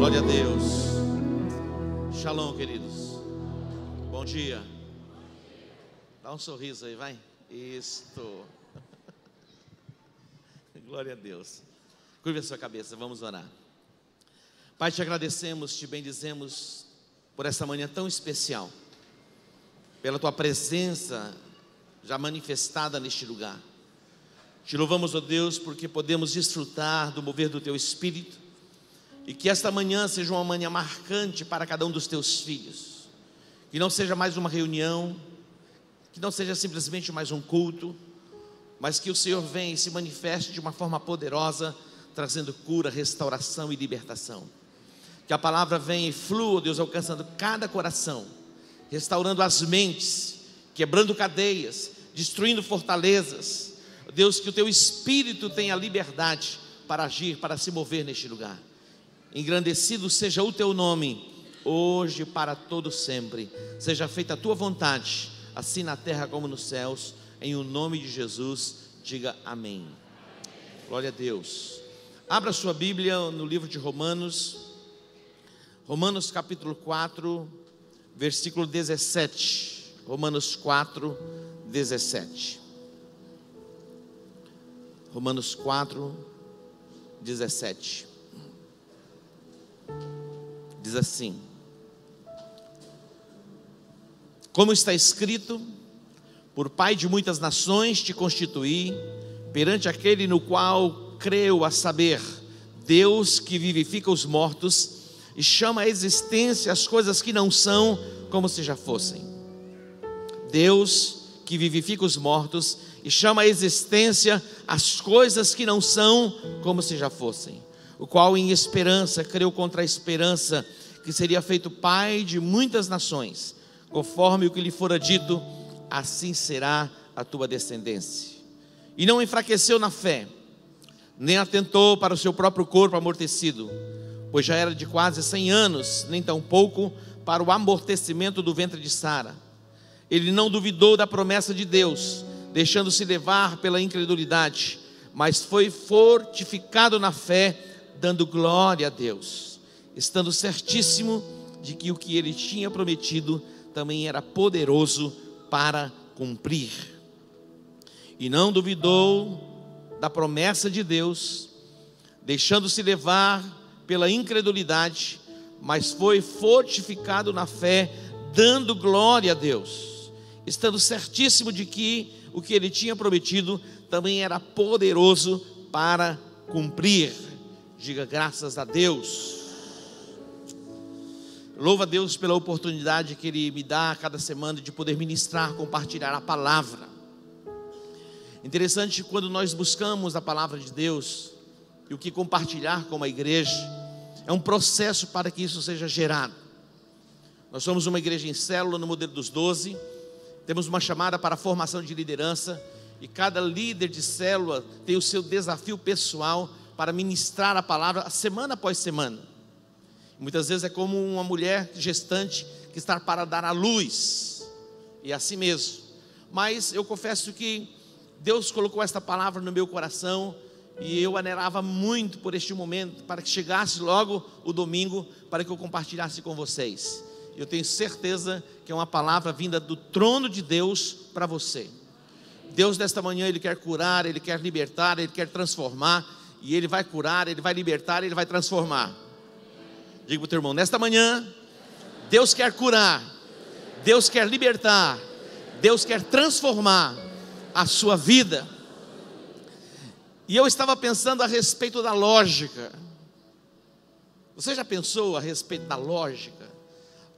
Glória a Deus. Shalom, queridos. Bom dia. Dá um sorriso aí, vai. Isto. Glória a Deus. Curva a sua cabeça, vamos orar. Pai, te agradecemos, te bendizemos por essa manhã tão especial, pela tua presença já manifestada neste lugar. Te louvamos, ó Deus, porque podemos desfrutar do mover do teu Espírito, e que esta manhã seja uma manhã marcante para cada um dos teus filhos. Que não seja mais uma reunião, que não seja simplesmente mais um culto, mas que o Senhor venha e se manifeste de uma forma poderosa, trazendo cura, restauração e libertação. Que a palavra venha e flua, Deus, alcançando cada coração, restaurando as mentes, quebrando cadeias, destruindo fortalezas. Deus, que o teu Espírito tenha liberdade para agir, para se mover neste lugar. Engrandecido seja o teu nome, hoje e para todo sempre. Seja feita a tua vontade, assim na terra como nos céus. Em o nome de Jesus, diga amém. Glória a Deus. Abra sua Bíblia no livro de Romanos, Romanos capítulo 4, versículo 17. Romanos 4, 17. Romanos 4, 17. Diz assim: como está escrito, por Pai de muitas nações te constituí, perante aquele no qual creu, a saber, Deus que vivifica os mortos e chama à existência as coisas que não são como se já fossem. Deus que vivifica os mortos e chama à existência as coisas que não são como se já fossem. O qual em esperança creu contra a esperança, que seria feito pai de muitas nações, conforme o que lhe fora dito, assim será a tua descendência. E não enfraqueceu na fé, nem atentou para o seu próprio corpo amortecido, pois já era de quase 100 anos, nem tampouco para o amortecimento do ventre de Sara. Ele não duvidou da promessa de Deus, deixando-se levar pela incredulidade, mas foi fortificado na fé, dando glória a Deus, estando certíssimo de que o que ele tinha prometido também era poderoso para cumprir. E não duvidou da promessa de Deus, deixando-se levar pela incredulidade, mas foi fortificado na fé, dando glória a Deus, estando certíssimo de que o que ele tinha prometido também era poderoso para cumprir. Diga graças a Deus. Louva a Deus pela oportunidade que Ele me dá a cada semana de poder ministrar, compartilhar a palavra. Interessante, quando nós buscamos a palavra de Deus e o que compartilhar com a igreja, é um processo para que isso seja gerado. Nós somos uma igreja em célula no modelo dos 12, temos uma chamada para a formação de liderança, e cada líder de célula tem o seu desafio pessoal para ministrar a palavra semana após semana. Muitas vezes é como uma mulher gestante que está para dar à luz, e é assim mesmo. Mas eu confesso que Deus colocou esta palavra no meu coração, e eu anelava muito por este momento, para que chegasse logo o domingo, para que eu compartilhasse com vocês. Eu tenho certeza que é uma palavra vinda do trono de Deus para você. Deus nesta manhã, Ele quer curar, Ele quer libertar, Ele quer transformar, e Ele vai curar, Ele vai libertar, Ele vai transformar. Diga para o teu irmão, nesta manhã, Deus quer curar, Deus quer libertar, Deus quer transformar a sua vida. E eu estava pensando a respeito da lógica. Você já pensou a respeito da lógica?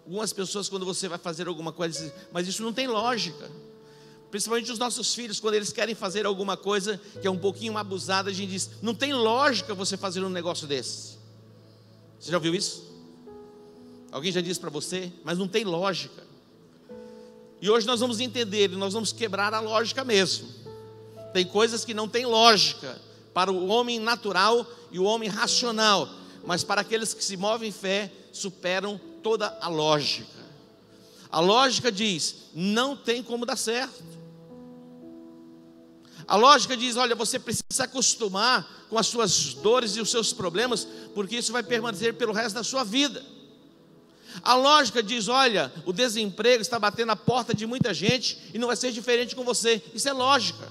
Algumas pessoas, quando você vai fazer alguma coisa, dizem, mas isso não tem lógica. Principalmente os nossos filhos, quando eles querem fazer alguma coisa que é um pouquinho abusada, a gente diz, não tem lógica você fazer um negócio desse. Você já ouviu isso? Alguém já disse para você? Mas não tem lógica. E hoje nós vamos entender, e nós vamos quebrar a lógica mesmo. Tem coisas que não tem lógica para o homem natural e o homem racional, mas para aqueles que se movem em fé, superam toda a lógica. A lógica diz, não tem como dar certo. A lógica diz: olha, você precisa se acostumar com as suas dores e os seus problemas, porque isso vai permanecer pelo resto da sua vida. A lógica diz: olha, o desemprego está batendo a porta de muita gente e não vai ser diferente com você. Isso é lógica.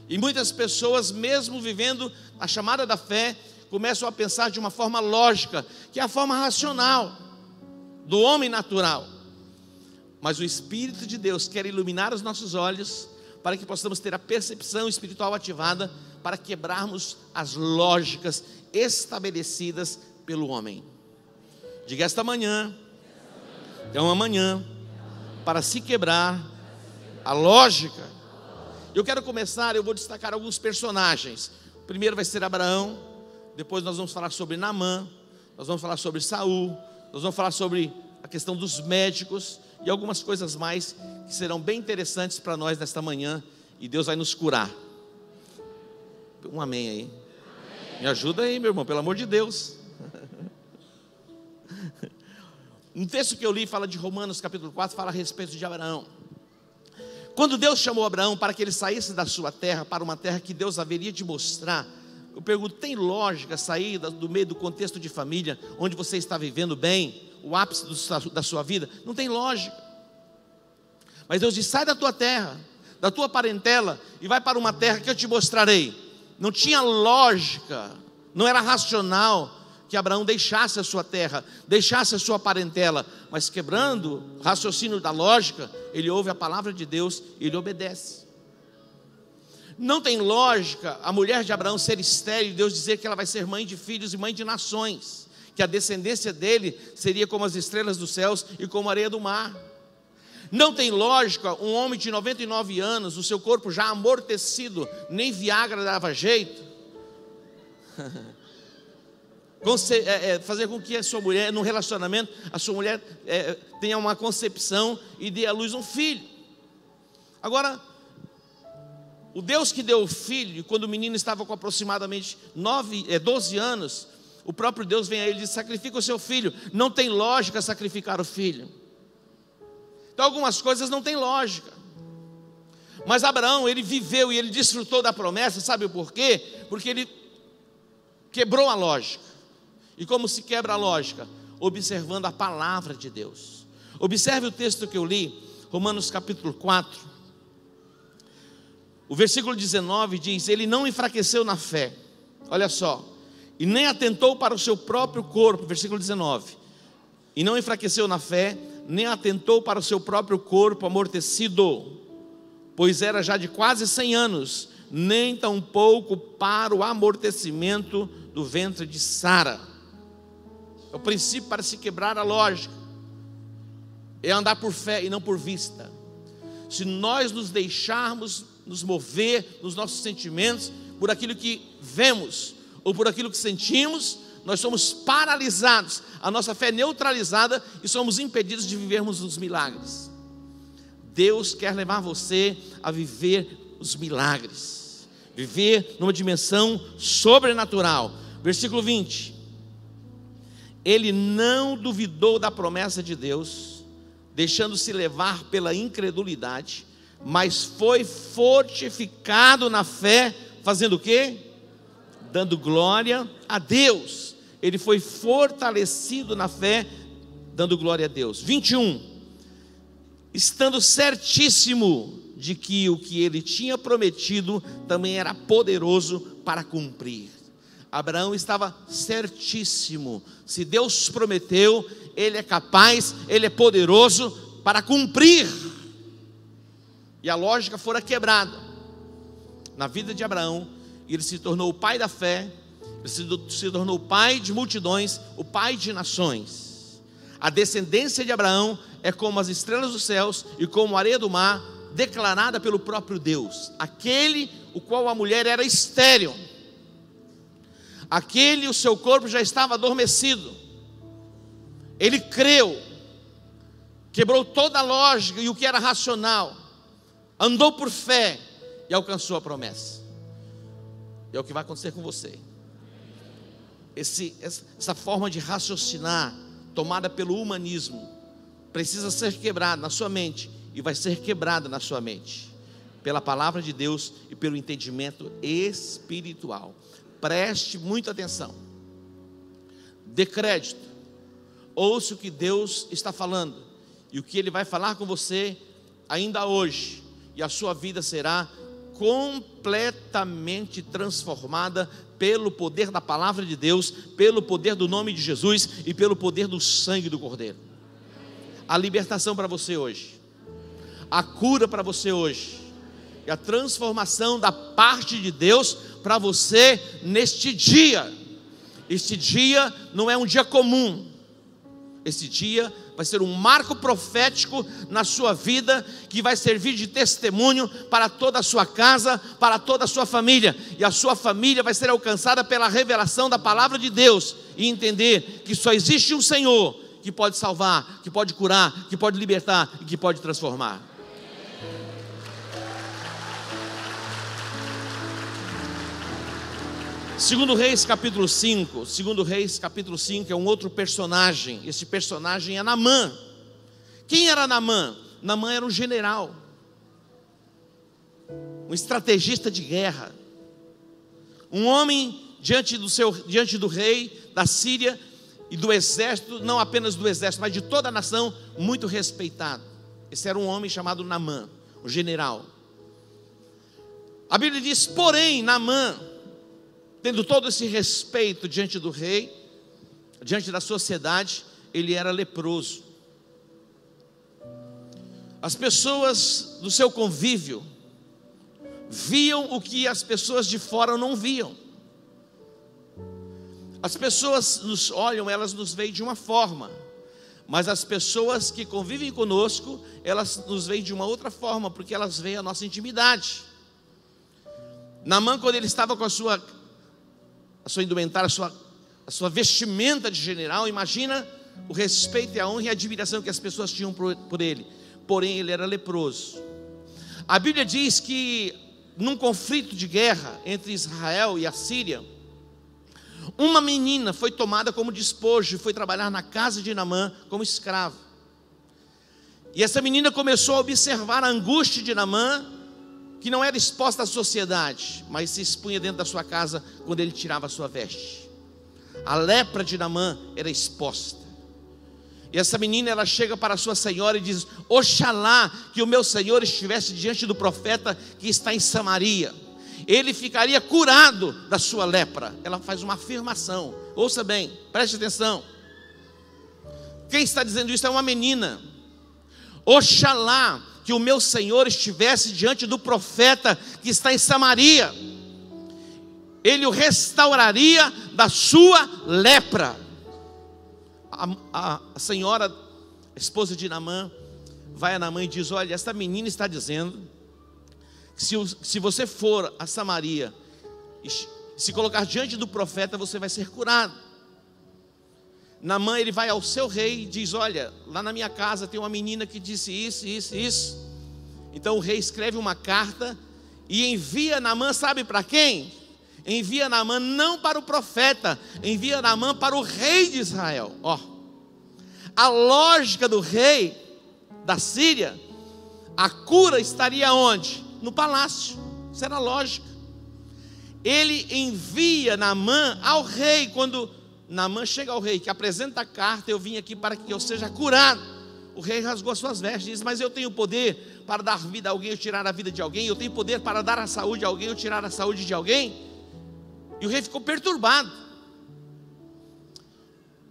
E muitas pessoas, mesmo vivendo a chamada da fé, começam a pensar de uma forma lógica, que é a forma racional do homem natural. Mas o Espírito de Deus quer iluminar os nossos olhos, para que possamos ter a percepção espiritual ativada, para quebrarmos as lógicas estabelecidas pelo homem. Diga: esta manhã é uma manhã para se quebrar a lógica. Eu quero começar, eu vou destacar alguns personagens. O primeiro vai ser Abraão, depois nós vamos falar sobre Naamã, nós vamos falar sobre Saul, nós vamos falar sobre a questão dos médicos e algumas coisas mais que serão bem interessantes para nós nesta manhã, e Deus vai nos curar. Um amém aí. Me ajuda aí, meu irmão, pelo amor de Deus. Um texto que eu li fala de Romanos capítulo 4, fala a respeito de Abraão. Quando Deus chamou Abraão para que ele saísse da sua terra, para uma terra que Deus haveria de mostrar, eu pergunto: tem lógica sair do meio do contexto de família, onde você está vivendo bem, o ápice da sua vida? Não tem lógica. Mas Deus diz: sai da tua terra, da tua parentela, e vai para uma terra que eu te mostrarei. Não tinha lógica, não era racional que Abraão deixasse a sua terra, deixasse a sua parentela, mas quebrando o raciocínio da lógica, ele ouve a palavra de Deus e ele obedece. Não tem lógica a mulher de Abraão ser estéril e Deus dizer que ela vai ser mãe de filhos e mãe de nações, que a descendência dele seria como as estrelas dos céus e como a areia do mar. Não tem lógica um homem de 99 anos, o seu corpo já amortecido, nem Viagra dava jeito, fazer com que a sua mulher, num relacionamento, a sua mulher tenha uma concepção e dê à luz um filho. Agora, o Deus que deu o filho, quando o menino estava com aproximadamente 12 anos, o próprio Deus vem a ele e diz: sacrifica o seu filho. Não tem lógica sacrificar o filho. Então algumas coisas não tem lógica. Mas Abraão, ele viveu e ele desfrutou da promessa. Sabe por quê? Porque ele quebrou a lógica. E como se quebra a lógica? Observando a palavra de Deus. Observe o texto que eu li, Romanos capítulo 4. O versículo 19 diz: ele não enfraqueceu na fé, olha só, e nem atentou para o seu próprio corpo, versículo 19, e não enfraqueceu na fé, nem atentou para o seu próprio corpo amortecido, pois era já de quase 100 anos, nem tampouco para o amortecimento do ventre de Sara. É o princípio para se quebrar a lógica, é andar por fé e não por vista. Se nós nos deixarmos nos mover nos nossos sentimentos por aquilo que vemos ou por aquilo que sentimos, nós somos paralisados, a nossa fé é neutralizada e somos impedidos de vivermos os milagres. Deus quer levar você a viver os milagres, viver numa dimensão sobrenatural. Versículo 20: ele não duvidou da promessa de Deus, deixando-se levar pela incredulidade, mas foi fortificado na fé, fazendo o quê? Dando glória a Deus. Ele foi fortalecido na fé, dando glória a Deus. 21, estando certíssimo de que o que ele tinha prometido também era poderoso para cumprir. Abraão estava certíssimo, se Deus prometeu, ele é capaz, ele é poderoso para cumprir. E a lógica fora quebrada na vida de Abraão, e ele se tornou o pai da fé, ele se tornou o pai de multidões, o pai de nações. A descendência de Abraão é como as estrelas dos céus e como a areia do mar, declarada pelo próprio Deus. Aquele o qual a mulher era estéril, aquele o seu corpo já estava adormecido, ele creu, quebrou toda a lógica e o que era racional, andou por fé e alcançou a promessa. É o que vai acontecer com você. Essa forma de raciocinar, tomada pelo humanismo, precisa ser quebrada na sua mente, e vai ser quebrada na sua mente. pela palavra de Deus e pelo entendimento espiritual. Preste muita atenção, dê crédito, ouça o que Deus está falando e o que Ele vai falar com você ainda hoje, e a sua vida será completamente transformada pelo poder da palavra de Deus, pelo poder do nome de Jesus e pelo poder do sangue do Cordeiro. A libertação para você hoje, a cura para você hoje, e a transformação da parte de Deus para você neste dia. Este dia não é um dia comum, este dia vai ser um marco profético na sua vida, que vai servir de testemunho para toda a sua casa, para toda a sua família, e a sua família vai ser alcançada pela revelação da palavra de Deus, e entender que só existe um Senhor que pode salvar, que pode curar, que pode libertar e que pode transformar. Segundo Reis capítulo 5, é um outro personagem. Esse personagem é Naamã. Quem era Naamã? Naamã era um general, um estrategista de guerra, um homem diante do rei da Síria e do exército, não apenas do exército, mas de toda a nação, muito respeitado. Esse era um homem chamado Naamã, um general. A Bíblia diz, porém, Naamã, tendo todo esse respeito diante do rei, diante da sociedade, ele era leproso. As pessoas do seu convívio viam o que as pessoas de fora não viam. As pessoas nos olham, elas nos veem de uma forma, mas as pessoas que convivem conosco, elas nos veem de uma outra forma, porque elas veem a nossa intimidade. Naamã, quando ele estava com a sua indumentária, a sua vestimenta de general, imagina o respeito e a honra e a admiração que as pessoas tinham por ele. Porém, ele era leproso. A Bíblia diz que num conflito de guerra entre Israel e a Síria, uma menina foi tomada como despojo e foi trabalhar na casa de Naamã como escrava. E essa menina começou a observar a angústia de Naamã, que não era exposta à sociedade, mas se expunha dentro da sua casa quando ele tirava a sua veste. A lepra de Naamã era exposta. E essa menina, ela chega para a sua senhora e diz: oxalá que o meu senhor estivesse diante do profeta que está em Samaria, ele ficaria curado da sua lepra. Ela faz uma afirmação, ouça bem, preste atenção. Quem está dizendo isso é uma menina. Oxalá que o meu Senhor estivesse diante do profeta que está em Samaria, ele o restauraria da sua lepra. A senhora, a esposa de Naamã, vai a Naamã e diz: olha, esta menina está dizendo que se você for a Samaria e se colocar diante do profeta, você vai ser curado. Naamã, ele vai ao seu rei e diz: olha, lá na minha casa tem uma menina que disse isso, isso, isso. Então o rei escreve uma carta e envia Naamã, sabe para quem? Envia Naamã não para o profeta, envia Naamã para o rei de Israel. Ó, a lógica do rei da Síria, a cura estaria onde? No palácio. Isso era lógica. Ele envia Naamã ao rei. Quando Naamã chega ao rei, que apresenta a carta: eu vim aqui para que eu seja curado. O rei rasgou as suas vestes e diz: mas eu tenho poder para dar vida a alguém ou tirar a vida de alguém? Eu tenho poder para dar a saúde a alguém ou tirar a saúde de alguém? E o rei ficou perturbado.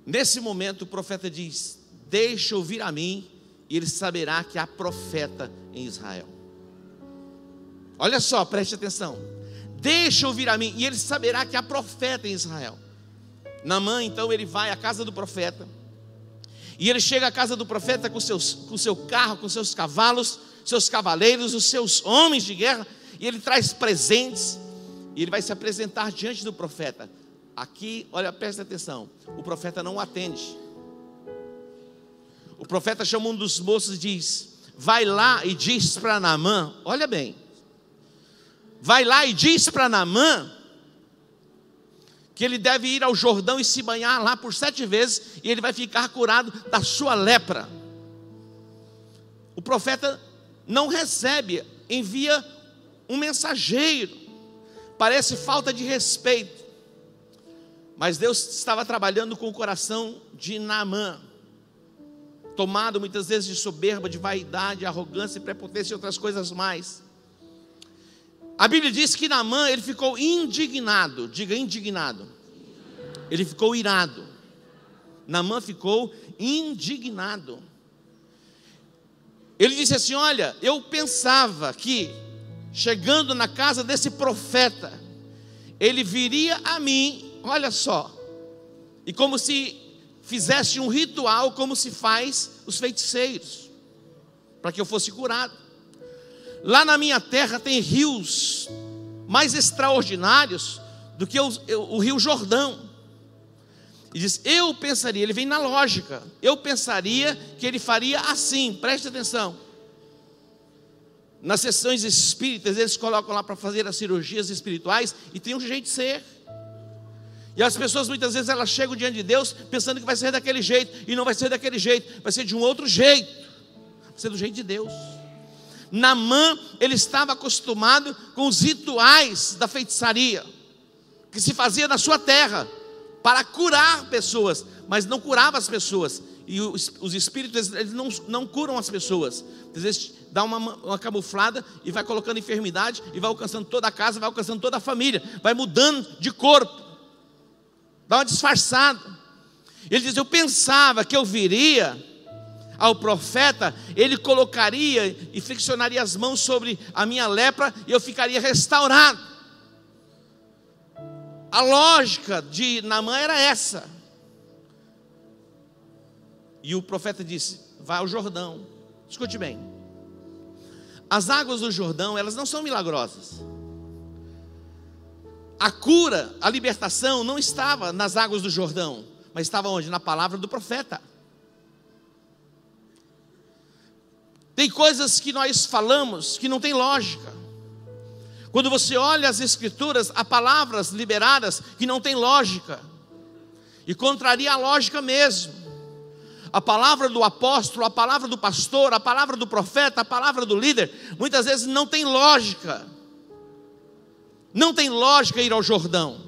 Nesse momento o profeta diz: deixa ouvir a mim, e ele saberá que há profeta em Israel. Olha só, preste atenção. Deixa ouvir a mim, e ele saberá que há profeta em Israel. Naamã, então, ele vai à casa do profeta, e ele chega à casa do profeta com seu carro, com seus cavalos, seus cavaleiros, os seus homens de guerra, e ele traz presentes, e ele vai se apresentar diante do profeta. Aqui, olha, presta atenção, o profeta não o atende. O profeta chama um dos moços e diz: vai lá e diz para Naamã, olha bem, vai lá e diz para Naamã que ele deve ir ao Jordão e se banhar lá por 7 vezes, e ele vai ficar curado da sua lepra. O profeta não recebe, envia um mensageiro. Parece falta de respeito, mas Deus estava trabalhando com o coração de Naamã, tomado muitas vezes de soberba, de vaidade, arrogância, prepotência e outras coisas mais. A Bíblia diz que Naamã, ele ficou indignado. Diga indignado. Ele ficou irado. Naamã ficou indignado. Ele disse assim: olha, eu pensava que chegando na casa desse profeta, ele viria a mim, olha só, e como se fizesse um ritual, como se faz os feiticeiros, para que eu fosse curado. Lá na minha terra tem rios mais extraordinários do que o rio Jordão. E diz, eu pensaria, ele vem na lógica, eu pensaria que ele faria assim, preste atenção. Nas sessões espíritas, eles colocam lá para fazer as cirurgias espirituais, e tem um jeito de ser. E as pessoas muitas vezes elas chegam diante de Deus pensando que vai ser daquele jeito, e não vai ser daquele jeito, vai ser de um outro jeito, vai ser do jeito de Deus. Naamã, ele estava acostumado com os rituais da feitiçaria, que se fazia na sua terra, para curar pessoas, mas não curava as pessoas. E os espíritos, eles não curam as pessoas. Às vezes dá uma camuflada e vai colocando enfermidade, e vai alcançando toda a casa, vai alcançando toda a família, vai mudando de corpo, dá uma disfarçada. Ele diz, eu pensava que eu viria ao profeta, ele colocaria e friccionaria as mãos sobre a minha lepra, e eu ficaria restaurado. A lógica de Naamã era essa. E o profeta disse, vai ao Jordão. Escute bem, as águas do Jordão, elas não são milagrosas. A cura, a libertação não estava nas águas do Jordão, mas estava onde? Na palavra do profeta. Tem coisas que nós falamos que não tem lógica. Quando você olha as escrituras, há palavras liberadas que não tem lógica, e contraria a lógica mesmo. A palavra do apóstolo, a palavra do pastor, a palavra do profeta, a palavra do líder, muitas vezes não tem lógica. Não tem lógica ir ao Jordão.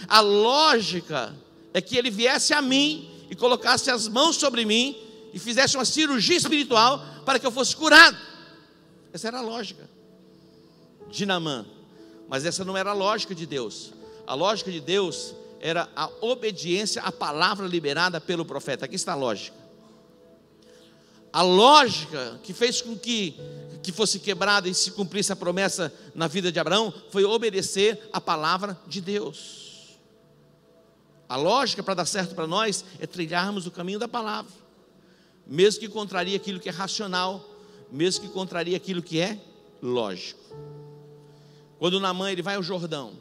A lógica é que ele viesse a mim e colocasse as mãos sobre mim e fizesse uma cirurgia espiritual para que eu fosse curado. Essa era a lógica de Naamã. Mas essa não era a lógica de Deus. A lógica de Deus era a obediência à palavra liberada pelo profeta. Aqui está a lógica. A lógica que fez com que fosse quebrada e se cumprisse a promessa na vida de Abraão foi obedecer a palavra de Deus. A lógica para dar certo para nós é trilharmos o caminho da palavra, mesmo que contraria aquilo que é racional, mesmo que contraria aquilo que é lógico. Quando Naamã ele vai ao Jordão,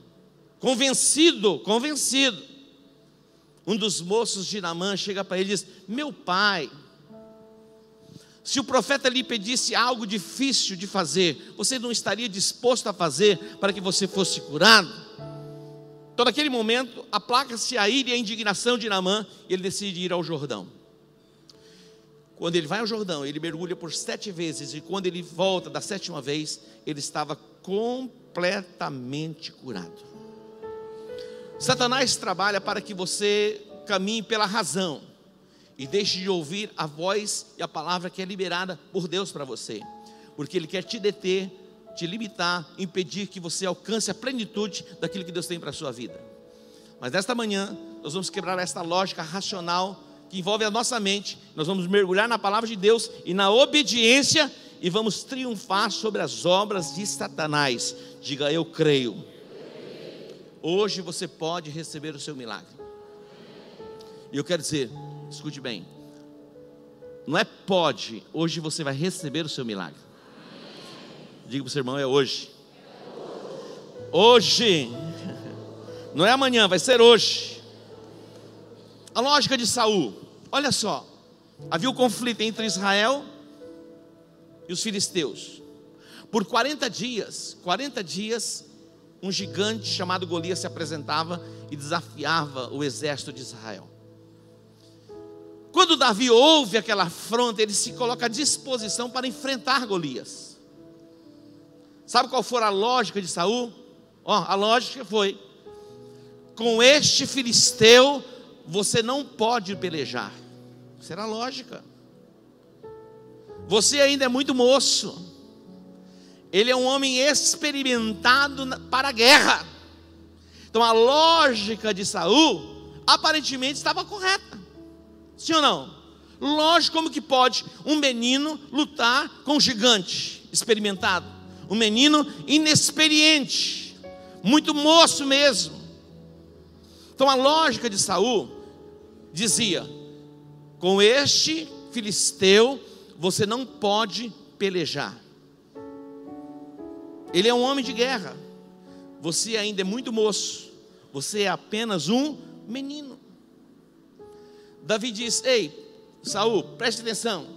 convencido, um dos moços de Naamã chega para ele e diz, meu pai, se o profeta lhe pedisse algo difícil de fazer, você não estaria disposto a fazer para que você fosse curado? Então naquele momento aplaca-se a ira e a indignação de Naamã, e ele decide ir ao Jordão. Quando ele vai ao Jordão, ele mergulha por 7 vezes, e quando ele volta da 7ª vez, ele estava completamente curado. Satanás trabalha para que você caminhe pela razão e deixe de ouvir a voz e a palavra que é liberada por Deus para você, porque ele quer te deter, te limitar, impedir que você alcance a plenitude daquilo que Deus tem para a sua vida. Mas nesta manhã nós vamos quebrar esta lógica racional que envolve a nossa mente. Nós vamos mergulhar na palavra de Deus e na obediência, e vamos triunfar sobre as obras de Satanás. Diga, eu creio. Hoje você pode receber o seu milagre. E eu quero dizer, escute bem, não é pode, hoje você vai receber o seu milagre. Diga para o seu irmão, é hoje. Hoje, não é amanhã, vai ser hoje. A lógica de Saul, olha só, havia um conflito entre Israel e os filisteus. Por 40 dias, um gigante chamado Golias se apresentava e desafiava o exército de Israel. Quando Davi ouve aquela afronta, ele se coloca à disposição para enfrentar Golias. Sabe qual foi a lógica de Saul? A lógica foi: com este filisteu você não pode pelejar. Isso era a lógica. Você ainda é muito moço. Ele é um homem experimentado para a guerra. Então a lógica de Saul aparentemente estava correta. Sim ou não? Lógico, como que pode um menino lutar com um gigante experimentado? Um menino inexperiente, muito moço mesmo. Então a lógica de Saul dizia: com este filisteu você não pode pelejar. Ele é um homem de guerra. Você ainda é muito moço. Você é apenas um menino. Davi diz: ei, Saul, preste atenção.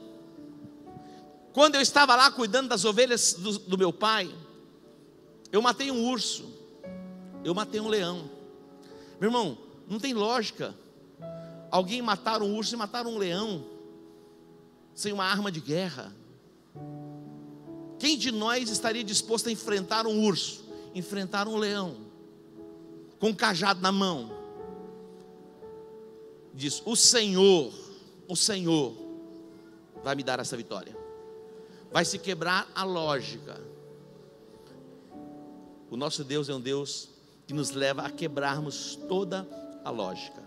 Quando eu estava lá cuidando das ovelhas do meu pai, eu matei um urso, eu matei um leão. Meu irmão, não tem lógica alguém matar um urso e matar um leão sem uma arma de guerra. Quem de nós estaria disposto a enfrentar um urso, enfrentar um leão, com um cajado na mão? Diz: o Senhor vai me dar essa vitória. Vai se quebrar a lógica. O nosso Deus é um Deus que nos leva a quebrarmos toda a lógica.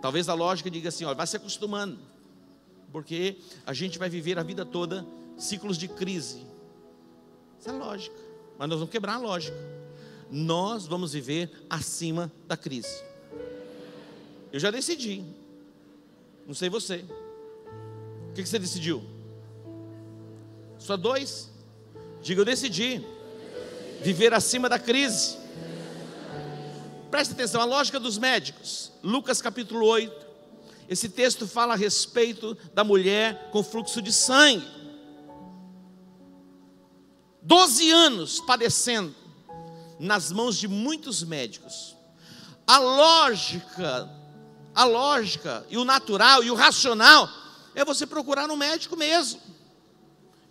Talvez a lógica diga assim: olha, vai se acostumando, porque a gente vai viver a vida toda ciclos de crise. Isso é lógica. Mas nós vamos quebrar a lógica. Nós vamos viver acima da crise. Eu já decidi. Não sei você. O que você decidiu? Só dois? Diga: eu decidi viver acima da crise. Preste atenção, a lógica dos médicos. Lucas capítulo 8. Esse texto fala a respeito da mulher com fluxo de sangue. 12 anos padecendo nas mãos de muitos médicos. A lógica e o natural e o racional é você procurar um médico mesmo.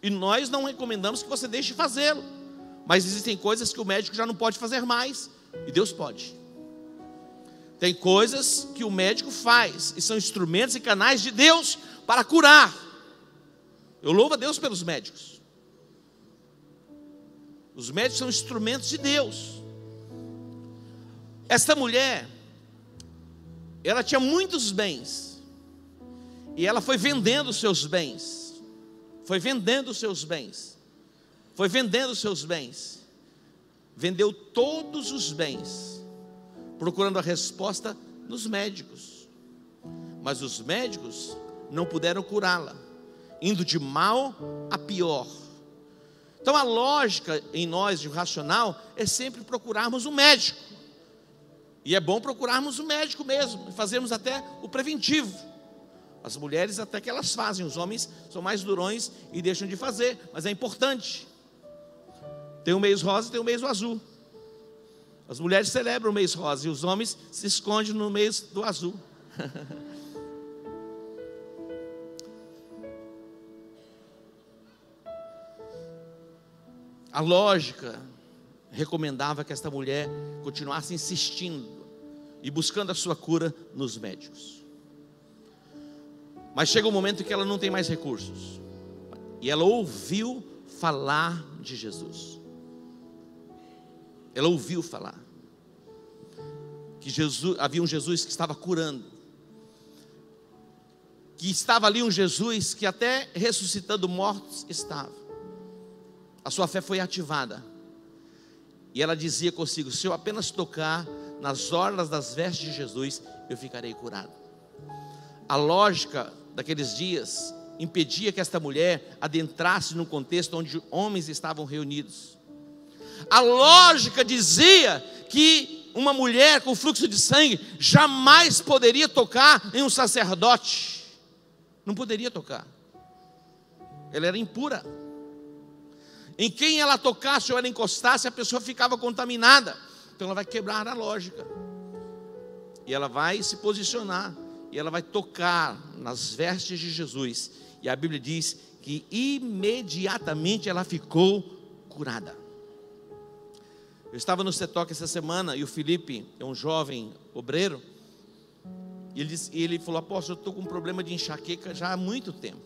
E nós não recomendamos que você deixe de fazê-lo. Mas existem coisas que o médico já não pode fazer mais, e Deus pode. Tem coisas que o médico faz, e são instrumentos e canais de Deus para curar. Eu louvo a Deus pelos médicos. Os médicos são instrumentos de Deus. Esta mulher, ela tinha muitos bens, e ela foi vendendo os seus bens. Vendeu todos os bens, procurando a resposta nos médicos. Mas os médicos não puderam curá-la, indo de mal a pior. Então a lógica em nós, de racional, é sempre procurarmos um médico. E é bom procurarmos um médico mesmo, fazermos até o preventivo. As mulheres até que elas fazem, os homens são mais durões e deixam de fazer, mas é importante. Tem o mês rosa e tem o mês azul. As mulheres celebram o mês rosa e os homens se escondem no mês do azul. A lógica recomendava que esta mulher continuasse insistindo e buscando a sua cura nos médicos. Mas chega um momento que ela não tem mais recursos, e ela ouviu falar de Jesus. Ela ouviu falar que havia um Jesus que estava curando, que estava ali um Jesus que até ressuscitando mortos estava. A sua fé foi ativada, e ela dizia consigo: se eu apenas tocar nas orlas das vestes de Jesus, eu ficarei curado. A lógica daqueles dias impedia que esta mulher adentrasse num contexto onde homens estavam reunidos. A lógica dizia que uma mulher com fluxo de sangue jamais poderia tocar em um sacerdote. Não poderia tocar. Ela era impura. Em quem ela tocasse ou ela encostasse, a pessoa ficava contaminada. Então ela vai quebrar a lógica. E ela vai se posicionar. E ela vai tocar nas vestes de Jesus. E a Bíblia diz que imediatamente ela ficou curada. Eu estava no CETOC essa semana e o Felipe é um jovem obreiro. E ele falou: apóstolo, eu estou com um problema de enxaqueca já há muito tempo.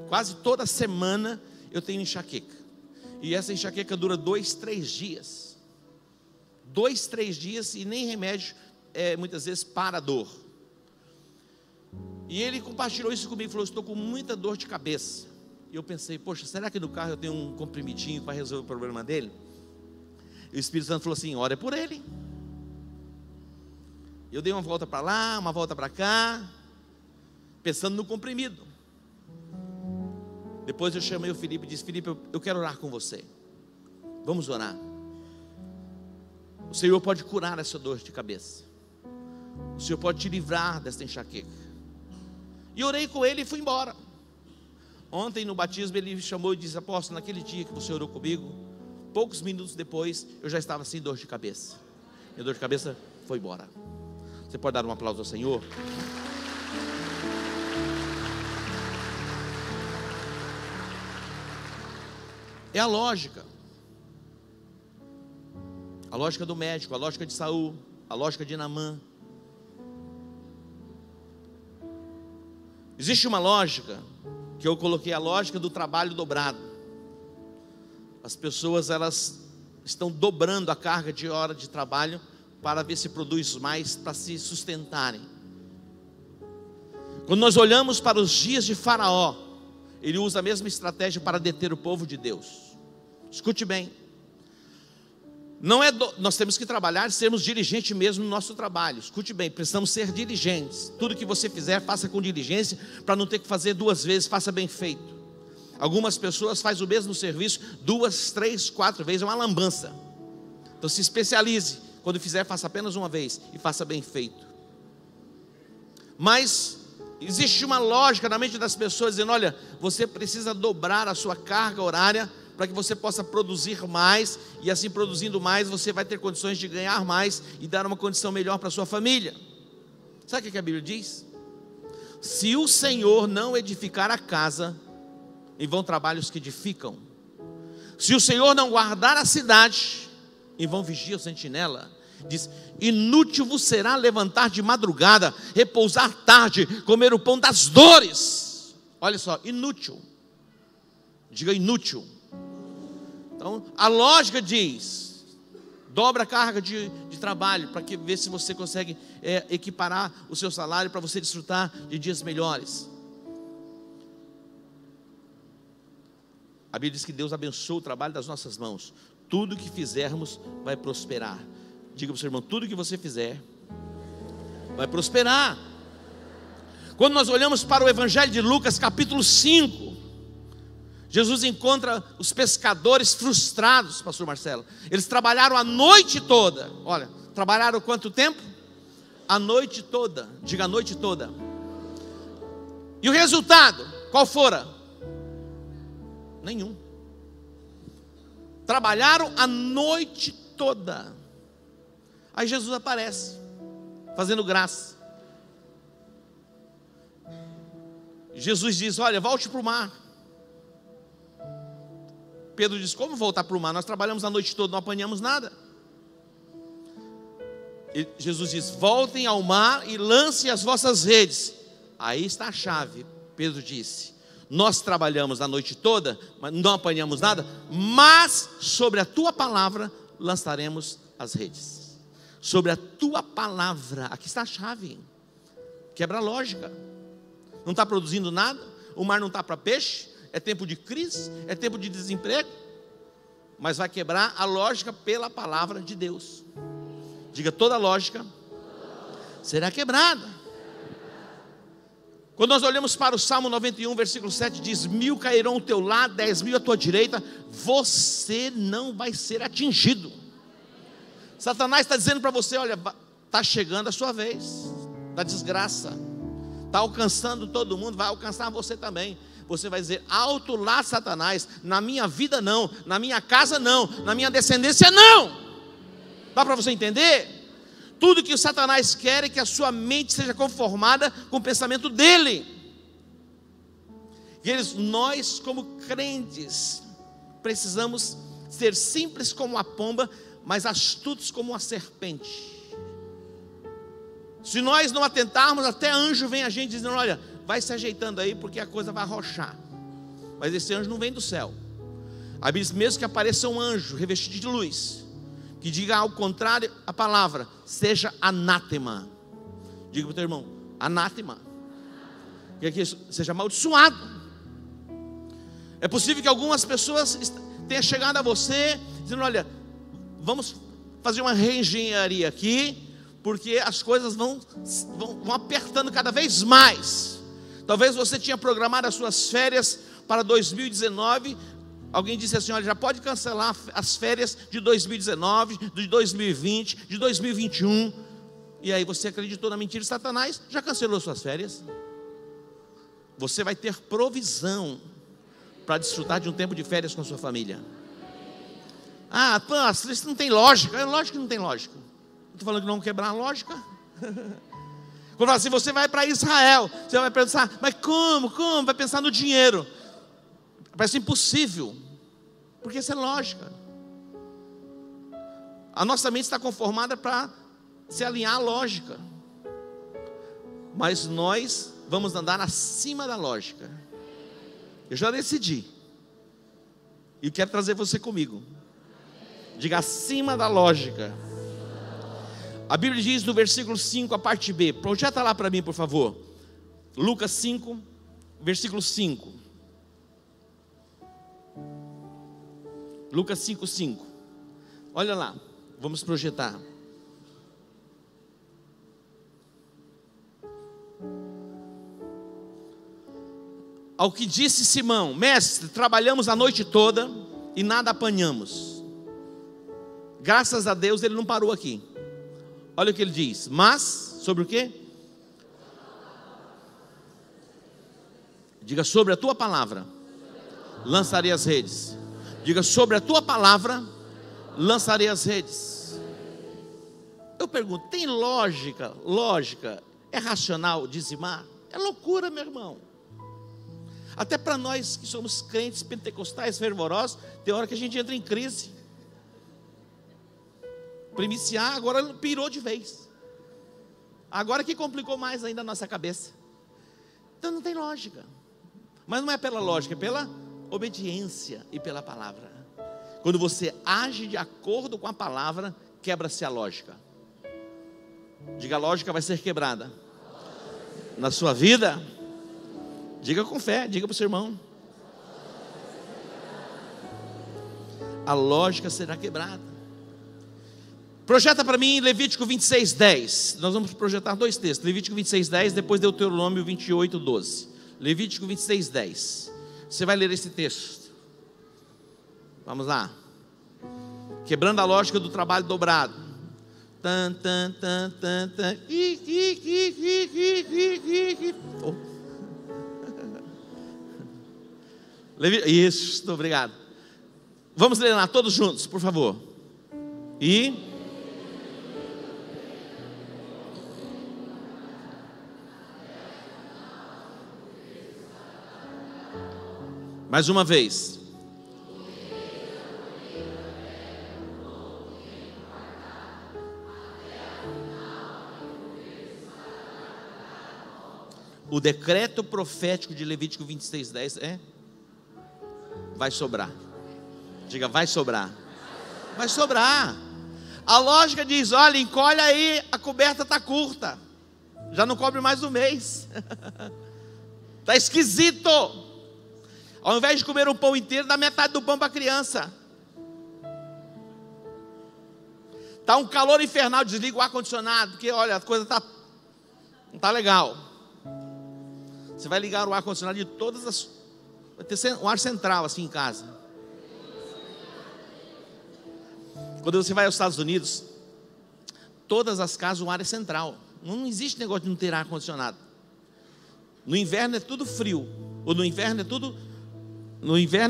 Quase toda semana eu tenho enxaqueca. E essa enxaqueca dura 2, 3 dias. 2, 3 dias e nem remédio muitas vezes para a dor. E ele compartilhou isso comigo, falou: estou com muita dor de cabeça. E eu pensei: poxa, será que no carro eu tenho um comprimidinho para resolver o problema dele? E o Espírito Santo falou assim: ora por ele. Eu dei uma volta para lá, uma volta para cá, pensando no comprimido. Depois eu chamei o Felipe e disse: Felipe, eu quero orar com você. Vamos orar. O Senhor pode curar essa dor de cabeça. O Senhor pode te livrar dessa enxaqueca. E orei com ele e fui embora. Ontem no batismo ele me chamou e disse: apóstolo, naquele dia que você orou comigo, poucos minutos depois eu já estava sem dor de cabeça. Minha dor de cabeça foi embora. Você pode dar um aplauso ao Senhor? É a lógica do médico, a lógica de Saul, a lógica de Naamã. Existe uma lógica que eu coloquei, a lógica do trabalho dobrado. As pessoas, elas estão dobrando a carga de hora de trabalho para ver se produz mais, para se sustentarem. Quando nós olhamos para os dias de Faraó, ele usa a mesma estratégia para deter o povo de Deus. Escute bem. Nós temos que trabalhar e sermos diligentes mesmo no nosso trabalho. Escute bem, precisamos ser diligentes. Tudo que você fizer, faça com diligência, para não ter que fazer 2 vezes, faça bem feito. Algumas pessoas fazem o mesmo serviço 2, 3, 4 vezes, é uma lambança. Então se especialize. Quando fizer, faça apenas uma vez e faça bem feito. Mas existe uma lógica na mente das pessoas dizendo: olha, você precisa dobrar a sua carga horária para que você possa produzir mais, e assim produzindo mais, você vai ter condições de ganhar mais e dar uma condição melhor para a sua família. Sabe o que a Bíblia diz? Se o Senhor não edificar a casa, em vão trabalhos que edificam. Se o Senhor não guardar a cidade, em vão vigia o sentinela. Diz: inútil vos será levantar de madrugada, repousar tarde, comer o pão das dores. Olha só, inútil. Diga inútil. Então a lógica diz: dobra a carga de trabalho, para que ver se você consegue equiparar o seu salário, para você desfrutar de dias melhores. A Bíblia diz que Deus abençoa o trabalho das nossas mãos. Tudo que fizermos vai prosperar. Diga para o seu irmão: tudo que você fizer vai prosperar. Quando nós olhamos para o Evangelho de Lucas, capítulo 5, Jesus encontra os pescadores frustrados, pastor Marcelo. Eles trabalharam a noite toda. Olha, trabalharam quanto tempo? A noite toda. Diga, a noite toda. E o resultado, qual fora? Nenhum. Trabalharam a noite toda. Aí Jesus aparece, fazendo graça. Jesus diz: olha, volte para o mar. Pedro diz: como voltar para o mar? Nós trabalhamos a noite toda, não apanhamos nada. E Jesus diz: voltem ao mar e lancem as vossas redes. Aí está a chave. Pedro disse: nós trabalhamos a noite toda, mas não apanhamos nada, mas sobre a tua palavra lançaremos as redes. Sobre a tua palavra, aqui está a chave. Quebra a lógica. Não está produzindo nada, o mar não está para peixe, é tempo de crise, é tempo de desemprego, mas vai quebrar a lógica pela palavra de Deus. Diga: toda lógica será quebrada. Quando nós olhamos para o Salmo 91, versículo 7, diz: 1000 cairão ao teu lado, 10.000 à tua direita, você não vai ser atingido. Satanás está dizendo para você: olha, está chegando a sua vez da desgraça, está alcançando todo mundo, vai alcançar você também. Você vai dizer: alto lá, Satanás, na minha vida não, na minha casa não, na minha descendência não. Dá para você entender? Tudo que o Satanás quer é que a sua mente seja conformada com o pensamento dele. E nós como crentes precisamos ser simples como a pomba, mas astutos como a serpente. Se nós não atentarmos, até anjo vem a gente dizendo: olha, vai se ajeitando aí, porque a coisa vai arrochar. Mas esse anjo não vem do céu. A Bíblia diz: mesmo que apareça um anjo revestido de luz, que diga ao contrário a palavra, seja anátema. Diga para o teu irmão: anátema. Que seja amaldiçoado. É possível que algumas pessoas tenham chegado a você dizendo: olha, vamos fazer uma reengenharia aqui, porque as coisas vão apertando cada vez mais. Talvez você tinha programado as suas férias para 2019. Alguém disse assim: olha, já pode cancelar as férias de 2019, de 2020, de 2021. E aí você acreditou na mentira de Satanás, já cancelou suas férias. Você vai ter provisão para desfrutar de um tempo de férias com a sua família. Ah, pastor, isso não tem lógica. É lógico que não tem lógica. Estou falando que não vamos quebrar a lógica. Quando fala assim, você vai para Israel, você vai pensar: mas como? Vai pensar no dinheiro. Parece impossível, porque isso é lógica. A nossa mente está conformada para se alinhar à lógica, mas nós vamos andar acima da lógica. Eu já decidi, e quero trazer você comigo. Diga: acima da lógica. A Bíblia diz no versículo 5, a parte B. Projeta lá para mim, por favor. Lucas 5, versículo 5. Lucas 5, 5. Olha lá, vamos projetar. Ao que disse Simão: mestre, trabalhamos a noite toda e nada apanhamos. Graças a Deus ele não parou aqui. Olha o que ele diz: mas, sobre o quê? Diga: sobre a tua palavra lançarei as redes. Diga: sobre a tua palavra lançarei as redes. Eu pergunto: tem lógica? É racional dizimar? É loucura, meu irmão. Até para nós que somos crentes pentecostais fervorosos, tem hora que a gente entra em crise. Primiciar agora pirou de vez. Agora que complicou mais ainda a nossa cabeça. Então não tem lógica. Mas não é pela lógica, é pela obediência e pela palavra. Quando você age de acordo com a palavra, quebra-se a lógica. Diga: a lógica vai ser quebrada na sua vida. Diga com fé, diga para o seu irmão: a lógica será quebrada. Projeta para mim Levítico 26, 10. Nós vamos projetar dois textos: Levítico 26, 10, depois Deuteronômio 28, 12. Levítico 26, 10. Você vai ler esse texto. Vamos lá. Quebrando a lógica do trabalho dobrado. Isso, obrigado. Vamos ler lá todos juntos, por favor. Mais uma vez. O decreto profético de Levítico 26, 10 é: vai sobrar. Diga: vai sobrar. Vai sobrar. A lógica diz: olha, encolhe aí, a coberta está curta, já não cobre mais um mês. Está esquisito. Ao invés de comer um pão inteiro, dá metade do pão para a criança. Está um calor infernal, desliga o ar-condicionado, porque olha, a coisa não está legal. Você vai ligar o ar-condicionado de todas as... Vai ter um ar central assim em casa. Quando você vai aos Estados Unidos, todas as casas o ar é central. Não existe negócio de não ter ar-condicionado. No inverno é tudo frio, ou no inverno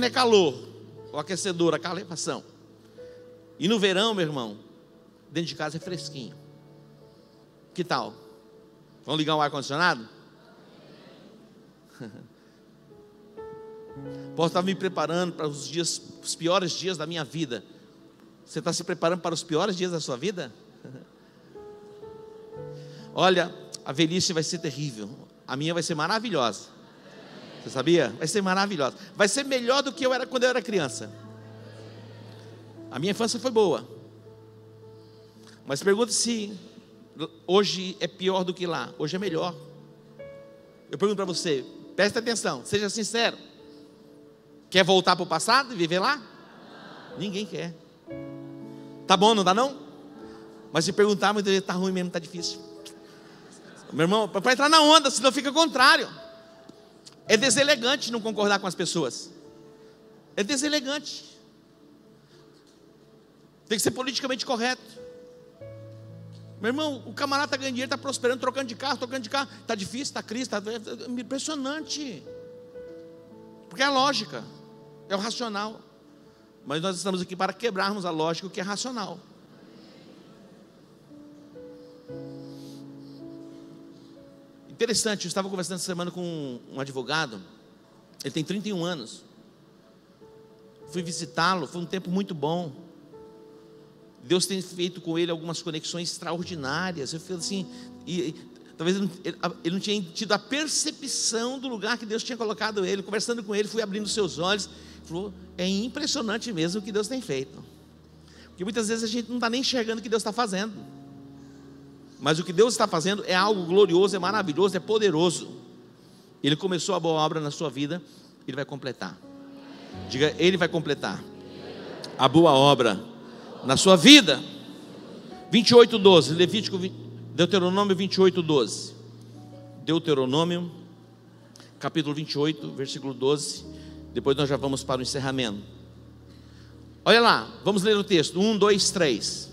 é calor, o aquecedor, a calefação. E no verão, meu irmão, dentro de casa é fresquinho. Que tal? Vamos ligar o ar-condicionado? Posso estar me preparando para os piores dias da minha vida. Você está se preparando para os piores dias da sua vida? Olha, a velhice vai ser terrível. A minha vai ser maravilhosa. Você sabia? Vai ser maravilhosa. Vai ser melhor do que eu era quando eu era criança. A minha infância foi boa. Mas pergunta se hoje é pior do que lá. Hoje é melhor. Eu pergunto para você, preste atenção, seja sincero. Quer voltar para o passado e viver lá? Ninguém quer. Tá bom, não dá não? Mas se perguntar, muitas vezes está ruim mesmo, está difícil. Meu irmão, para entrar na onda, senão fica contrário. É deselegante não concordar com as pessoas. É deselegante. Tem que ser politicamente correto. Meu irmão, o camarada está ganhando dinheiro, está prosperando, trocando de carro. Está difícil, está crise, está impressionante. Porque é a lógica, é o racional. Mas nós estamos aqui para quebrarmos a lógica, o que é racional. Interessante, eu estava conversando essa semana com um advogado. Ele tem 31 anos. Fui visitá-lo, foi um tempo muito bom. Deus tem feito com ele algumas conexões extraordinárias. Eu falei assim, talvez ele não tinha tido a percepção do lugar que Deus tinha colocado ele. Conversando com ele, fui abrindo seus olhos. Ele falou, é impressionante mesmo o que Deus tem feito. Porque muitas vezes a gente não está nem enxergando o que Deus está fazendo. Mas o que Deus está fazendo é algo glorioso, é maravilhoso, é poderoso. Ele começou a boa obra na sua vida, Ele vai completar. Diga, Ele vai completar a boa obra na sua vida. 28:12, Deuteronômio 28:12. Deuteronômio, capítulo 28, versículo 12. Depois nós já vamos para o encerramento. Olha lá, vamos ler o texto. 1, 2, 3.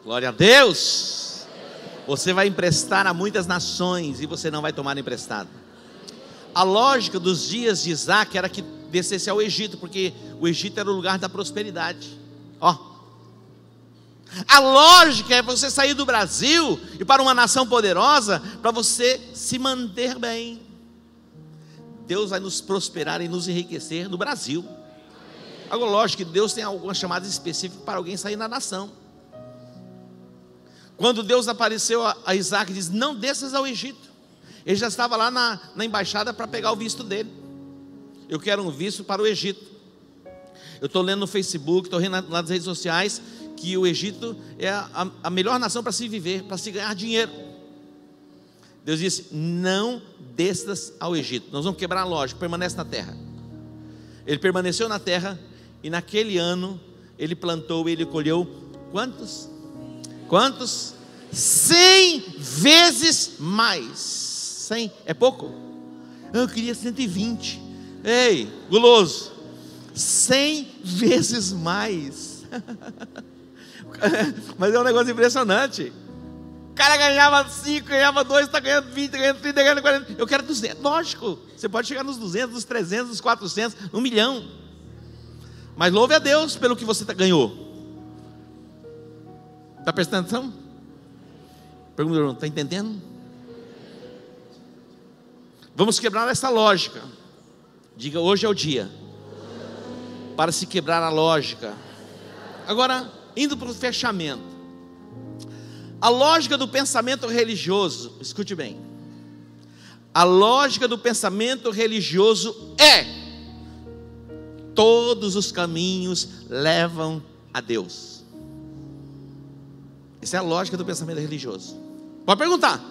Glória a Deus. Você vai emprestar a muitas nações e você não vai tomar emprestado. A lógica dos dias de Isaac era que descesse ao Egito, porque o Egito era o lugar da prosperidade. A lógica é você sair do Brasil e para uma nação poderosa, para você se manter bem. Deus vai nos prosperar e nos enriquecer no Brasil. Agora, lógico que Deus tem algumas chamadas específicas para alguém sair na nação. Quando Deus apareceu a Isaac e diz, não desças ao Egito. Ele já estava lá na embaixada para pegar o visto dele. Eu quero um visto para o Egito. Eu estou lendo no Facebook, estou lendo nas redes sociais, que o Egito é a melhor nação para se viver, para se ganhar dinheiro. Deus disse, não desças ao Egito. Nós vamos quebrar a lógica, permanece na terra. Ele permaneceu na terra, e naquele ano, ele plantou e ele colheu quantos? 100 vezes mais. 100 é pouco? Eu queria 120. Ei, guloso, 100 vezes mais. Mas é um negócio impressionante. O cara ganhava 5, ganhava 2, está ganhando 20, ganhando 30, ganhando 40. Eu quero 200, lógico. Você pode chegar nos 200, nos 300, nos 400, 1 milhão. Mas louve a Deus pelo que você ganhou. Está prestando atenção? Pergunta, irmão, está entendendo? Vamos quebrar essa lógica. Diga, hoje é o dia para se quebrar a lógica. Agora, indo para o fechamento. A lógica do pensamento religioso, escute bem. A lógica do pensamento religioso é: todos os caminhos levam a Deus. Essa é a lógica do pensamento religioso. Pode perguntar.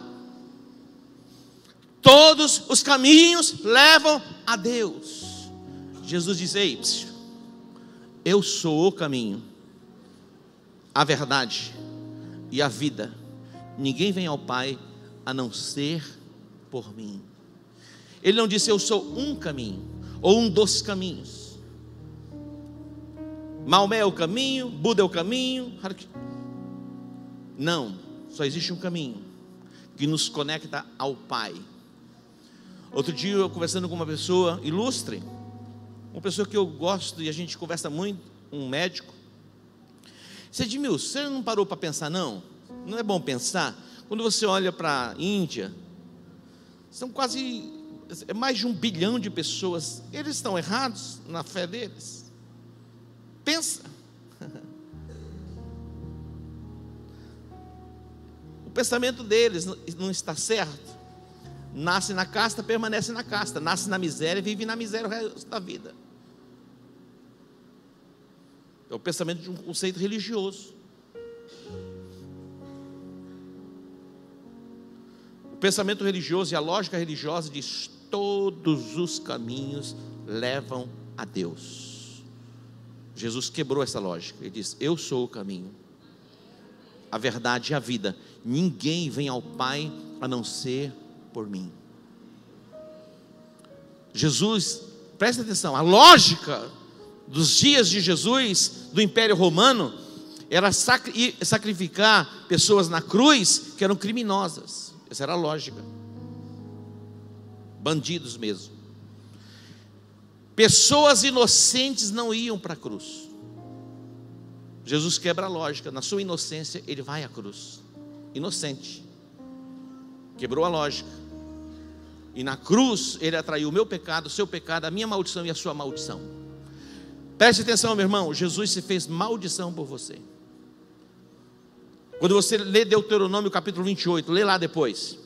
Todos os caminhos levam a Deus. Jesus diz, ei, eu sou o caminho, a verdade e a vida. Ninguém vem ao Pai a não ser por mim. Ele não disse eu sou um caminho, ou um dos caminhos. Maomé é o caminho, Buda é o caminho. Não, só existe um caminho. que nos conecta ao Pai. Outro dia eu conversando com uma pessoa ilustre, uma pessoa que eu gosto e a gente conversa muito, um médico. Disse: Edmilson, você não parou para pensar não? Não é bom pensar? Quando você olha para a Índia, são mais de 1 bilhão de pessoas. Eles estão errados na fé deles? Pensa. O pensamento deles não está certo. Nasce na casta, permanece na casta. Nasce na miséria, vive na miséria o resto da vida. É o pensamento de um conceito religioso. O pensamento religioso e a lógica religiosa diz: todos os caminhos levam a Deus. Jesus quebrou essa lógica. Ele diz: eu sou o caminho, a verdade e a vida. Ninguém vem ao Pai a não ser por mim. Jesus, presta atenção, a lógica dos dias de Jesus, do Império Romano, era sacrificar pessoas na cruz que eram criminosas. Essa era a lógica. Bandidos mesmo. Pessoas inocentes não iam para a cruz. Jesus quebra a lógica. Na sua inocência ele vai à cruz, inocente. Quebrou a lógica. E na cruz ele atraiu o meu pecado, o seu pecado, a minha maldição e a sua maldição. Preste atenção, meu irmão, Jesus se fez maldição por você. Quando você lê Deuteronômio capítulo 28, lê lá depois,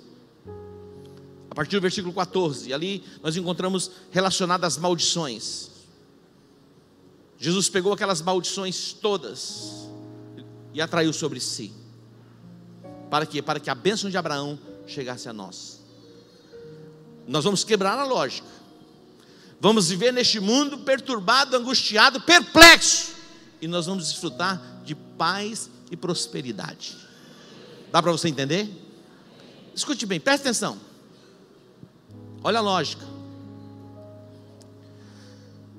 a partir do versículo 14, ali nós encontramos relacionadas às maldições. Jesus pegou aquelas maldições todas e atraiu sobre si. Para quê? Para que a bênção de Abraão chegasse a nós. Nós vamos quebrar a lógica. Vamos viver neste mundo perturbado, angustiado, perplexo. E nós vamos desfrutar de paz e prosperidade. Dá para você entender? Escute bem, preste atenção. Olha a lógica.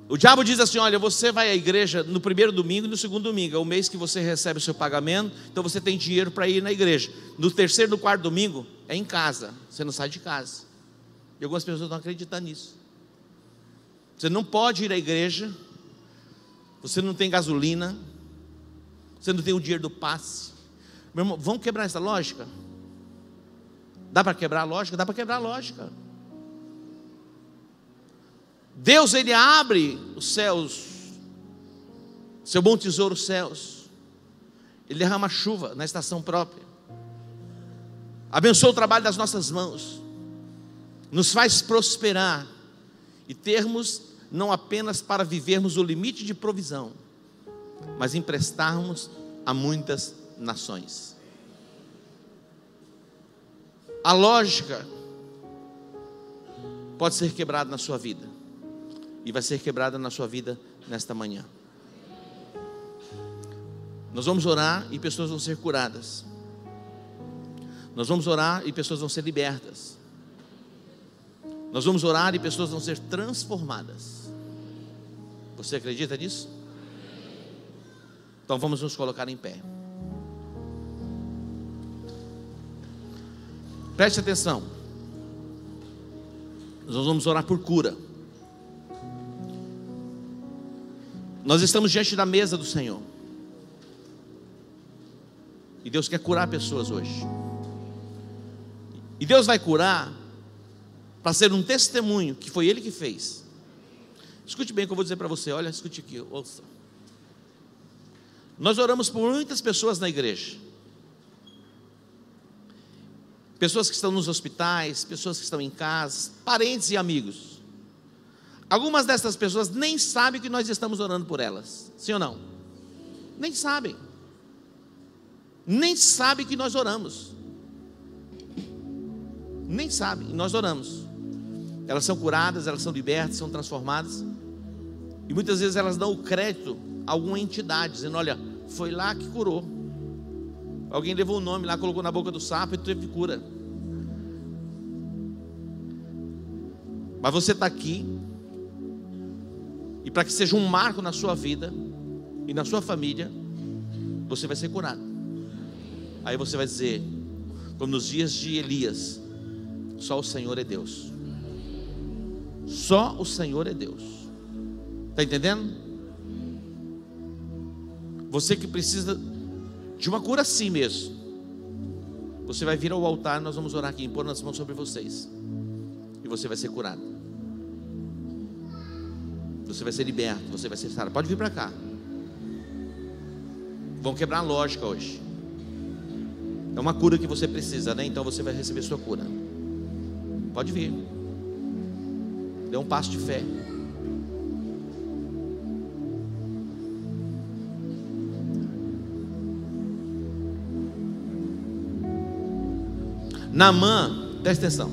O diabo diz assim: olha, você vai à igreja no primeiro domingo e no segundo domingo. É o mês que você recebe o seu pagamento, então você tem dinheiro para ir na igreja. No terceiro e no quarto domingo é em casa. Você não sai de casa. E algumas pessoas estão acreditando nisso. Você não pode ir à igreja, você não tem gasolina, você não tem o dinheiro do passe. Meu irmão, vamos quebrar essa lógica? Dá para quebrar a lógica? Dá para quebrar a lógica. Deus, Ele abre os céus, seu bom tesouro, os céus. Ele derrama chuva na estação própria. Abençoa o trabalho das nossas mãos. Nos faz prosperar e termos não apenas para vivermos o limite de provisão, mas emprestarmos a muitas nações. A lógica pode ser quebrada na sua vida, e vai ser quebrada na sua vida nesta manhã. Nós vamos orar e pessoas vão ser curadas. Nós vamos orar e pessoas vão ser libertas. Nós vamos orar e pessoas vão ser transformadas. Você acredita nisso? Então vamos nos colocar em pé. Preste atenção. Nós vamos orar por cura. Nós estamos diante da mesa do Senhor. E Deus quer curar pessoas hoje. E Deus vai curar para ser um testemunho que foi Ele que fez. Escute bem o que eu vou dizer para você. Olha, escute aqui, ouça. Nós oramos por muitas pessoas na igreja. Pessoas que estão nos hospitais, pessoas que estão em casa, parentes e amigos. Algumas dessas pessoas nem sabem que nós estamos orando por elas. Sim ou não? Nem sabem. Nem sabem que nós oramos. Nem sabem, e nós oramos. Elas são curadas, elas são libertas, são transformadas. E muitas vezes elas dão o crédito a alguma entidade, dizendo: olha, foi lá que curou. Alguém levou o nome lá, colocou na boca do sapo e teve cura. Mas você está aqui, e para que seja um marco na sua vida e na sua família, você vai ser curado. Aí você vai dizer: como nos dias de Elias. Só o Senhor é Deus. Só o Senhor é Deus. Está entendendo? Você que precisa de uma cura assim mesmo, você vai vir ao altar, nós vamos orar aqui, impor as mãos sobre vocês, e você vai ser curado. Você vai ser liberto, você vai ser sarado. Pode vir para cá. Vão quebrar a lógica hoje. É uma cura que você precisa, né? Então você vai receber sua cura. Pode vir. Dê um passo de fé. Naamã, presta atenção.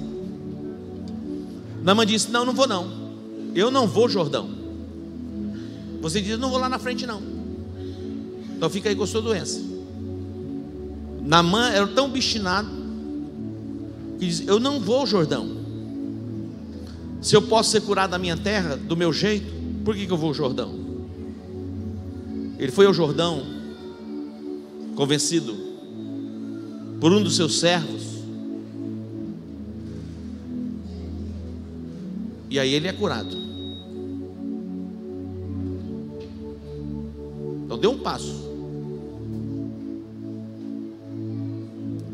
Naamã disse: não vou não. Eu não vou, Jordão. Você diz: não vou lá na frente não. Então fica aí com a sua doença. Naamã era tão obstinado que diz: eu não vou, Jordão. Se eu posso ser curado na minha terra, do meu jeito, por que eu vou ao Jordão? Ele foi ao Jordão, convencido por um dos seus servos, e aí ele é curado. Então dê um passo,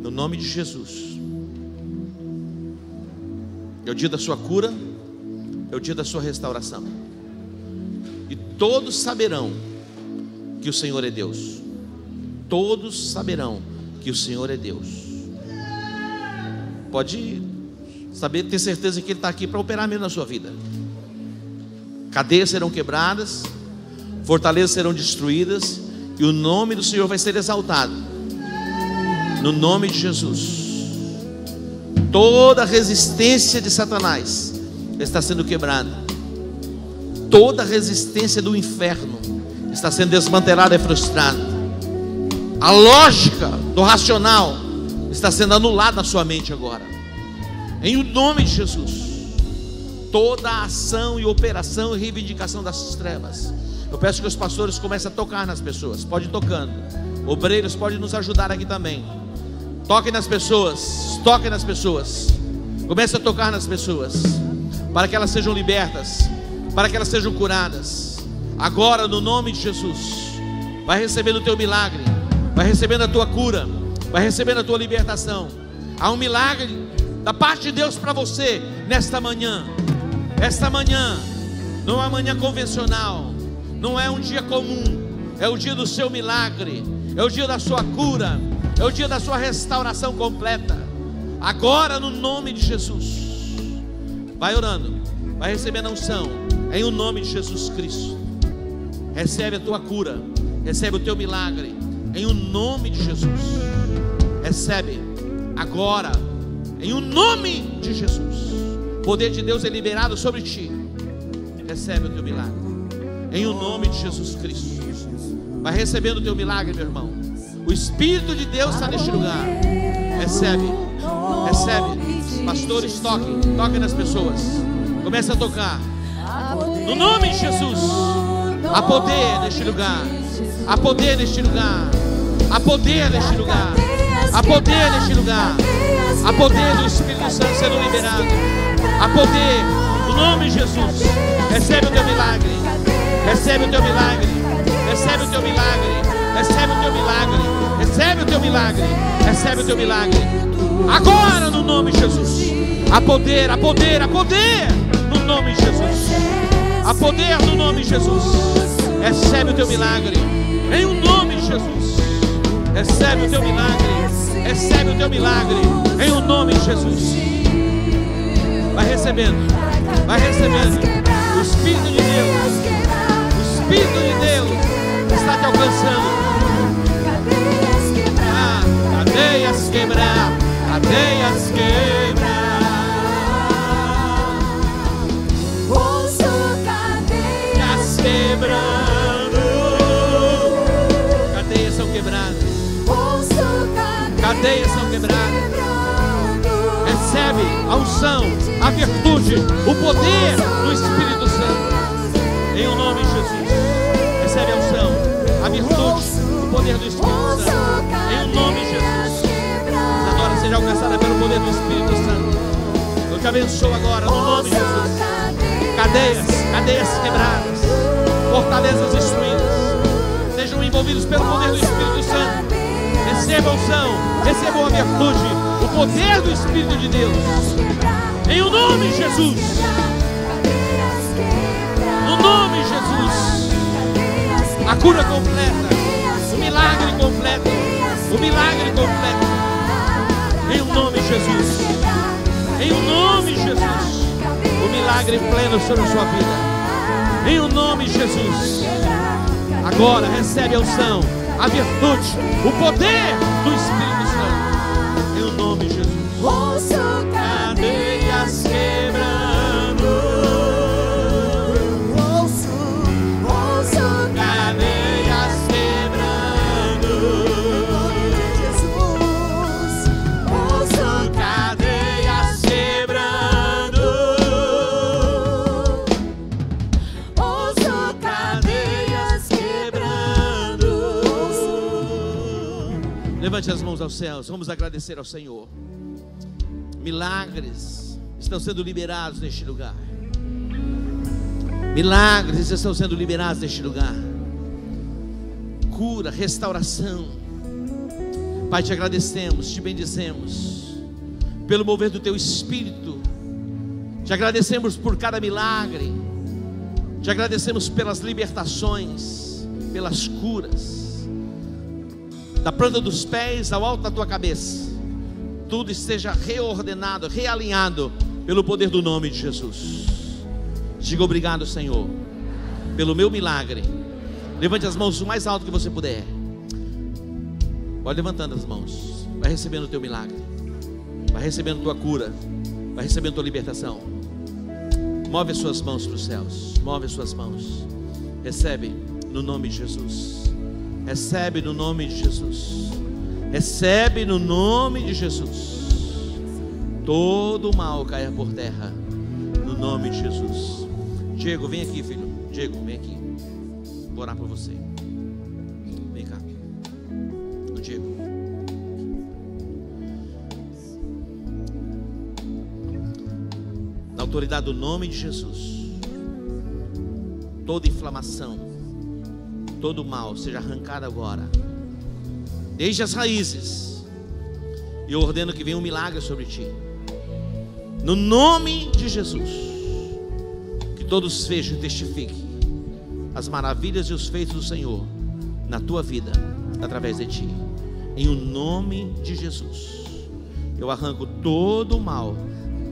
no nome de Jesus. É o dia da sua cura, é o dia da sua restauração, e todos saberão que o Senhor é Deus. Todos saberão que o Senhor é Deus. Pode saber, ter certeza que Ele está aqui para operar mesmo na sua vida. Cadeias serão quebradas, fortalezas serão destruídas, e o nome do Senhor vai ser exaltado. No nome de Jesus. Toda resistência de Satanás está sendo quebrada. Toda resistência do inferno está sendo desmantelada e frustrada. A lógica do racional está sendo anulada na sua mente agora, em o nome de Jesus. Toda a ação e operação e reivindicação das trevas, eu peço que os pastores comecem a tocar nas pessoas. Pode ir tocando. Obreiros podem nos ajudar aqui também. Toquem nas pessoas, toquem nas pessoas. Comece a tocar nas pessoas, para que elas sejam libertas, para que elas sejam curadas. Agora, no nome de Jesus, vai recebendo o teu milagre, vai recebendo a tua cura, vai recebendo a tua libertação. Há um milagre da parte de Deus para você nesta manhã. Esta manhã não é uma manhã convencional, não é um dia comum, é o dia do seu milagre, é o dia da sua cura, é o dia da sua restauração completa. Agora, no nome de Jesus, vai orando, vai recebendo a unção, em o nome de Jesus Cristo. Recebe a tua cura, recebe o teu milagre, em o nome de Jesus. Recebe agora, em o nome de Jesus. O poder de Deus é liberado sobre ti. Recebe o teu milagre, em o nome de Jesus Cristo. Vai recebendo o teu milagre, meu irmão. O Espírito de Deus está neste lugar. Recebe, recebe. Pastores, toquem nas pessoas. Comece a tocar. No nome de Jesus. Há poder neste lugar. Há poder neste lugar. Há poder neste lugar. Há poder neste lugar. Há poder do Espírito Santo sendo liberado. Há poder no nome de Jesus. Recebe o teu milagre. Recebe o teu milagre. Recebe o teu milagre. Recebe o teu milagre. Recebe o teu milagre. Recebe o teu milagre. Agora, no nome de Jesus. Há poder, há poder, há poder no nome de Jesus. Há poder no nome de Jesus. Recebe o teu milagre em o nome de Jesus. Recebe o teu milagre. Recebe o teu milagre em o nome de Jesus. Vai recebendo. Vai recebendo. O Espírito de Deus, o Espírito de Deus está te alcançando. Cadeias quebrar, cadeias quebrar. Ouço cadeias Quebrando. Cadeias são quebradas. Ouço Cadeias são quebradas. Recebe a unção, a virtude, o poder do Espírito Santo, em o nome de Jesus. Recebe a unção, a virtude, o poder do Espírito Santo, em o nome de Jesus. Agora seja alcançado. do Espírito Santo. Eu te abençoo agora no nome de Jesus. Cadeias quebradas, fortalezas destruídas, sejam envolvidos pelo poder do Espírito Santo. Recebam unção, recebam a virtude, o poder do Espírito de Deus. Em o nome de Jesus. No nome de Jesus. A cura completa, o milagre completo, o milagre completo. Em o nome de Jesus. Em o nome de Jesus. O milagre pleno sobre a sua vida. Em o nome de Jesus. Agora recebe a unção, a virtude, o poder do Espírito Santo. Em o nome de Jesus. Ouço Cadeias quebrando. ouço Cadeias quebrando. Jesus. Ouço Cadeias quebrando. ouço Cadeias quebrando. Levante as mãos aos céus. Vamos agradecer ao Senhor. Milagres estão sendo liberados neste lugar. Milagres estão sendo liberados neste lugar. Cura, restauração. Pai, te agradecemos, te bendizemos pelo mover do teu Espírito. Te agradecemos por cada milagre. Te agradecemos pelas libertações, pelas curas. Da planta dos pés ao alto da tua cabeça, tudo esteja reordenado, realinhado pelo poder do nome de Jesus. Diga obrigado, Senhor, pelo meu milagre. Levante as mãos o mais alto que você puder. Pode levantando as mãos. Vai recebendo o teu milagre. Vai recebendo tua cura. Vai recebendo tua libertação. Move as suas mãos para os céus. Move as suas mãos. Recebe no nome de Jesus. Recebe no nome de Jesus. Recebe no nome de Jesus. Todo o mal caia por terra no nome de Jesus. Diego, vem aqui, filho. Diego, vem aqui. Vou orar por você. Vem cá. O Diego. Na autoridade do nome de Jesus, toda inflamação, todo mal seja arrancado agora, desde as raízes. E eu ordeno que venha um milagre sobre ti, no nome de Jesus. Que todos vejam e testifiquem as maravilhas e os feitos do Senhor na tua vida, através de ti. Em o nome de Jesus, eu arranco todo o mal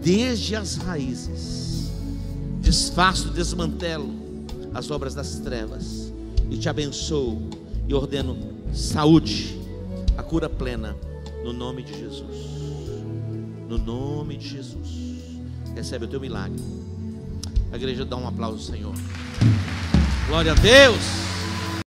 desde as raízes, desfaço, desmantelo as obras das trevas e te abençoo e ordeno saúde, a cura plena, no nome de Jesus. No nome de Jesus. Recebe o teu milagre. A igreja dá um aplauso ao Senhor. Glória a Deus.